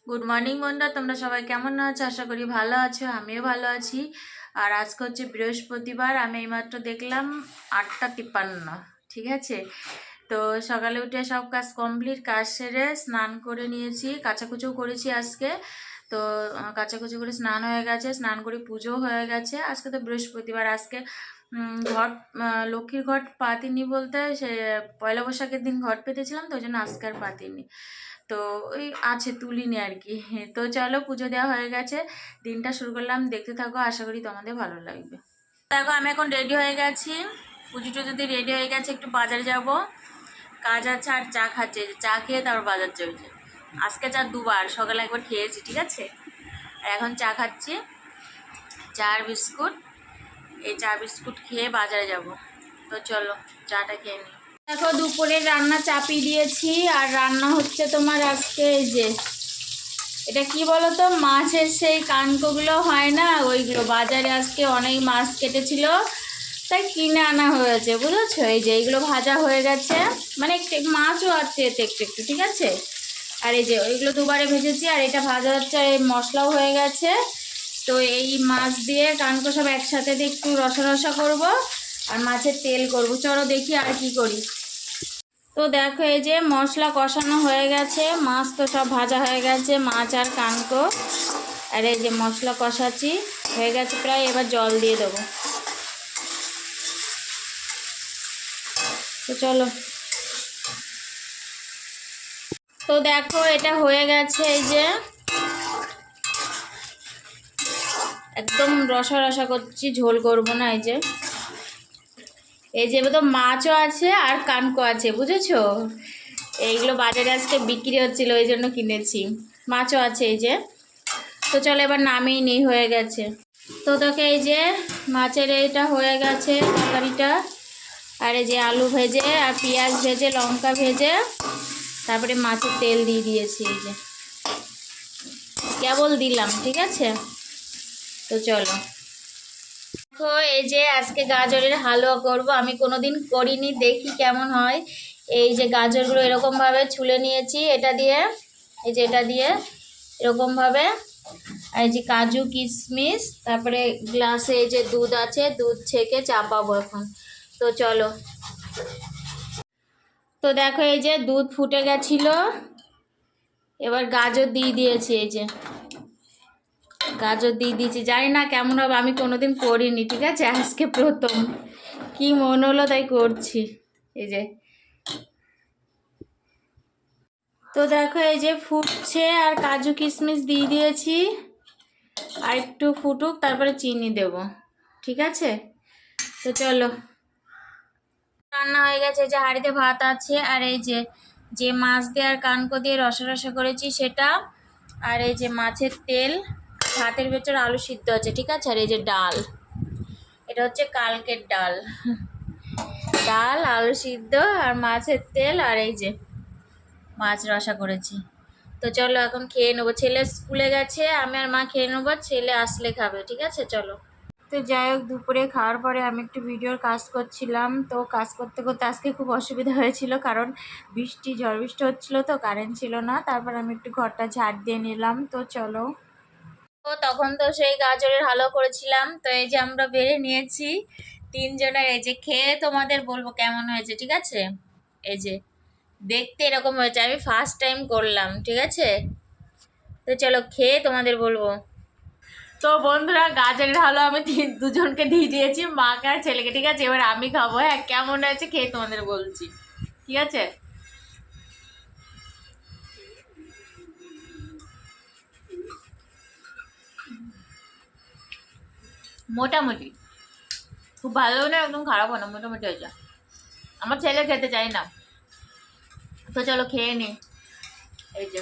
Good morning বন্ধুরা, তোমরা সবাই কেমন আছো? আশা করি ভালো আছো, আমিও ভালো আছি। আর আজকে হচ্ছে বৃহস্পতিবার, আমি এইমাত্র দেখলাম 8:53। ঠিক আছে, তো সকালে উঠে সব কাজ কমপ্লিট, কাজ সেরে স্নান করে নিয়েছি, কাচাকুচো করেছি আজকে। তো কাচাকুচো করে স্নান হয়ে গেছে, স্নান করে পুজো হয়ে গেছে। আজকে তো বৃহস্পতিবার, আজকে ঘট লক্ষ্মীর ঘট পাতিনি বলতে সে পয়লা বৈশাখের দিন ঘট পেতেছিলাম, তো ওই জন্য আজকে আর পাতিনি। তো ওই আছে, তুলিনি আর কি। তো চলো, পুজো দেওয়া হয়ে গেছে, দিনটা শুরু করলাম, দেখতে থাকো, আশা করি তোমাদের ভালো লাগবে। দেখো, আমি এখন রেডি হয়ে গেছি, পুজো টুজো দিয়ে রেডি হয়ে গেছে, একটু বাজারে যাব, কাজ আছে। আর চা খাচ্ছে, চা খেয়ে তারপর বাজার চলছে। আজকে চা দুবার, সকালে একবার খেয়েছি, ঠিক আছে। আর এখন চা খাচ্ছি, চা আর বিস্কুট। এই চা বিস্কুট খেয়ে বাজারে যাব। তো চলো, চাটা খেয়ে নিই। দেখো, দুপুরে রান্না চাপিয়ে দিয়েছি, আর রান্না হচ্ছে তোমার আজকে এই যে, এটা কি বলতো, মাছের সেই কানকোগুলো হয় না, ওইগুলো। বাজারে আজকে অনেক মাছ কেটেছিল, তাই কিনে আনা হয়েছে, বুঝেছো। এই যে এইগুলো ভাজা হয়ে গেছে, মানে একটু মাছও আছে এতে একটু একটু, ঠিক আছে। আর এই যে ওইগুলো দুবারে ভেজেছি, আর এটা ভাজা হচ্ছে, আর এই মশলাও হয়ে গেছে। তো এই মাছ দিয়ে কানকো সব একসাথে দিয়ে একটু রসা রসা করবো, আর মাছের তেল করবো। চলো দেখি আর কি করি। তো দেখো, এই যে মশলা কষানো হয়ে গেছে, মাছ তো সব ভাজা হয়ে গেছে, মাছ আর কানকো। আর এই যে মশলা কষাচ্ছি, হয়ে গেছে প্রায়, এবার জল দিয়ে দেবো। তো চলো। তো দেখো, এটা হয়ে গেছে, এই যে একদম রসা রসা করছি, ঝোল করব না। এই যে তো মাছও আছে আর কানকো আছে, বুঝেছো। এইগুলো বাজারে আজকে বিক্রি হচ্ছিল, ওই জন্য কিনেছি। মাছও আছে এই যে। তো চলো, এবার নামিয়ে নিই, হয়ে গেছে। তো তোকে এই যে মাছের এইটা হয়ে গেছে তরকারিটা। আর এই যে আলু ভেজে আর পেঁয়াজ ভেজে লঙ্কা ভেজে তারপরে মাছের তেল দিয়ে দিয়েছি, এই যে কেবল দিলাম, ঠিক আছে। তো চলো। দেখো, এই যে আজকে গাজরের হালুয়া করব, আমি কোনোদিন করিনি, দেখি কেমন হয়। এই যে গাজরগুলো এরকমভাবে ছুলে নিয়েছি, এটা দিয়ে, এই যে এটা দিয়ে এরকমভাবে। আর এই যে কাজু কিশমিশ, তারপরে গ্লাসে এই যে দুধ আছে, দুধ ছেঁকে চাপাবো এখন। তো চলো। তো দেখো, এই যে দুধ ফুটে গেছিল, এবার গাজর দিয়ে দিয়েছি, এই যে গাজর দিয়ে দিয়েছি। জানি না কেমন হবে, আমি কোনোদিন করিনি, ঠিক আছে, আজকে প্রথম। কি মন হলো তাই করছি, এই যে। তো দেখো, এই যে ফুটছে, আর কাজু কিশমিশ দিয়ে দিয়েছি, আর একটু ফুটুক, তারপরে চিনি দেব, ঠিক আছে। তো চলো। রান্না হয়ে গেছে, যে হাঁড়িতে ভাত আছে, আর এই যে যে মাছ দিয়ে আর কানকো দিয়ে রসা রসা করেছি সেটা, আর এই যে মাছের তেল, ভাতের ভেতর আলু সিদ্ধ আছে, ঠিক আছে। আর এই যে ডাল, এটা হচ্ছে কালকের ডাল। ডাল, আলু সিদ্ধ, আর মাছের তেল, আর এই যে মাছ রসা করেছি। তো চলো, এখন খেয়ে নেবো। ছেলে স্কুলে গেছে, আমি আর মা খেয়ে নেবো, ছেলে আসলে খাবে, ঠিক আছে। চলো। তো যাই হোক, দুপুরে খাওয়ার পরে আমি একটু ভিডিওর কাজ করছিলাম। তো কাজ করতে করতে আজকে খুব অসুবিধা হয়েছিল, কারণ ঝড় বৃষ্টি হচ্ছিলো, তো কারেন্ট ছিল না। তারপর আমি একটু ঘরটা ঝাড় দিয়ে নিলাম। তো চলো। তো তখন তো সেই গাজরের হালুয়া করেছিলাম, তো এই যে আমরা বেড়ে নিয়েছি তিনজনের। এই যে খেয়ে তোমাদের বলবো কেমন হয়েছে, ঠিক আছে। এই যে দেখতে এরকম হয়েছে, আমি ফার্স্ট টাইম করলাম, ঠিক আছে। তো চলো, খেয়ে তোমাদের বলবো। তো বন্ধুরা, গাজরের হালুয়া আমি দুজনকে দিয়ে দিয়েছি, মাকে আর ছেলেকে, ঠিক আছে। এবার আমি খাবো, হ্যাঁ, কেমন হয়েছে খেয়ে তোমাদের বলছি, ঠিক আছে। মোটামুটি, খুব ভালো না, একদম খারাপও না, মোটামুটি হয়েছে। আমার ছেলে খেতে চাই না। তো চলো খেয়ে নি। এই যে,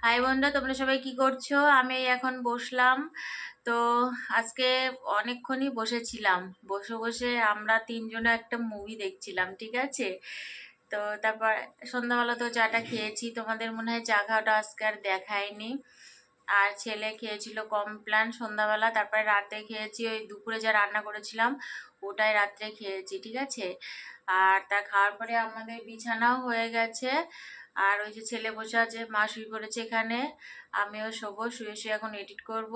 হাই বন্ধুরা, তোমরা সবাই কি করছো? আমি এখন বসলাম। তো আজকে অনেকক্ষণই বসেছিলাম, বসে বসে আমরা তিনজনে একটা মুভি দেখছিলাম, ঠিক আছে। তো তারপর সন্ধ্যাবেলা তো চাটা খেয়েছি, তোমাদের মনে হয় চা খাওয়াটা আজকে আর দেখায়নি। আর ছেলে খেয়েছিল কমপ্ল্যান সন্ধ্যাবেলা, তারপরে রাতে খেয়েছি ওই দুপুরে যা রান্না করেছিলাম ওটাই রাত্রে খেয়েছি, ঠিক আছে। আর তা খাওয়ার পরে আমাদের বিছানাও হয়ে গেছে। আর ওই যে ছেলে বসে আছে, মা শুয়ে পড়েছে এখানে, আমিও শোবো, শুয়ে শুয়ে এখন এডিট করব।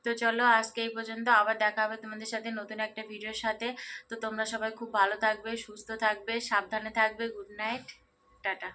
তো চলো আজকে এই পর্যন্ত, আবার দেখা হবে তোমাদের সাথে নতুন একটা ভিডিওর সাথে। তো তোমরা সবাই খুব ভালো থাকবে, সুস্থ থাকবে, সাবধানে থাকবে। Good night, tata.